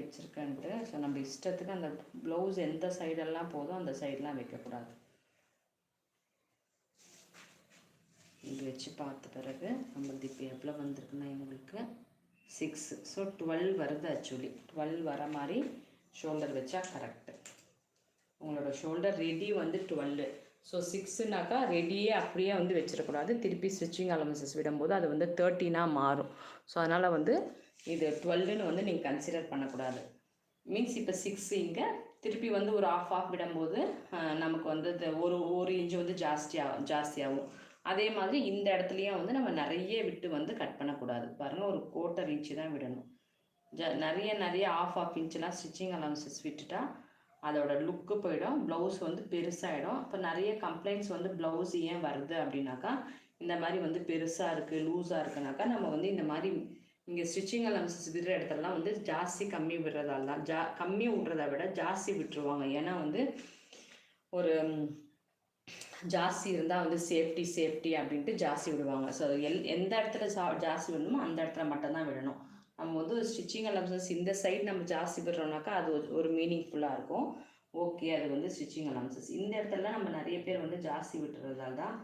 வச்சுருக்கேன்ட்டு. So நம்ம இஷ்டத்துக்கு அந்த ப்ளவுஸ் எந்த சைடெல்லாம் போதோ அந்த சைடெலாம் வைக்கக்கூடாது. இது வச்சு பார்த்த பிறகு நம்மளது இப்போ எவ்வளோ வந்திருக்குன்னா இவங்களுக்கு 6. ஸோ 12 வருது. ஆக்சுவலி 12 வர மாதிரி ஷோல்டர் வச்சா கரெக்டு. உங்களோட ஷோல்டர் ரெடி வந்து 12. ஸோ 6னாக்கா ரெடியே அப்படியே வந்து வச்சிடக்கூடாது. திருப்பி ஸ்டிச்சிங் அலவன்சஸ் விடும்போது அது வந்து 13 மாறும். ஸோ அதனால் வந்து இது 12ன்னு வந்து நீங்கள் கன்சிடர் பண்ணக்கூடாது. மீன்ஸ் இப்போ 6 இங்கே திருப்பி வந்து ஒரு ஆஃப் விடும்போது நமக்கு வந்து ஒரு இன்ச்சு வந்து ஜாஸ்தியாகும். அதே மாதிரி இந்த இடத்துலையும் வந்து நம்ம நிறைய விட்டு வந்து கட் பண்ணக்கூடாது. பாருங்கள், ஒரு 1/4 இன்ச்சு தான் விடணும். நிறைய ஆஃப் இன்ச்செலாம் ஸ்டிச்சிங் அலவன்சஸ் விட்டுட்டா அதோட லுக்கு போயிடும். ப்ளவுஸ் வந்து பெருசாகிடும். இப்போ நிறைய கம்ப்ளைண்ட்ஸ் வந்து ப்ளவுஸ் ஏன் வருது அப்படின்னாக்கா, இந்த மாதிரி வந்து பெருசாக இருக்குது, லூஸாக இருக்குனாக்கா நம்ம வந்து இந்த மாதிரி இங்கே ஸ்டிச்சிங் அலவன்சஸ் விடுற இடத்துலலாம் வந்து ஜாஸ்தி கம்மி விடுறதால தான் கம்மி விட்றத விட ஜாஸ்தி விட்டுருவாங்க. ஏன்னா வந்து ஒரு ஜாஸ்தி இருந்தால் வந்து சேஃப்டி அப்படின்ட்டு ஜாஸ்தி விடுவாங்க. ஸோ எந்த இடத்துல ஜாஸ்தி விடணுமோ அந்த இடத்துல மட்டும்தான் விடணும். நம்ம வந்து ஸ்டிச்சிங் அலவன்சஸ் இந்த சைடு நம்ம ஜாஸ்தி விடுறோம்னாக்கா அது ஒரு மீனிங்ஃபுல்லாக இருக்கும். ஓகே, அது வந்து ஸ்டிச்சிங் அலவன்சஸ். இந்த இடத்துல நம்ம நிறைய பேர் வந்து ஜாஸ்தி விட்டுறதால தான்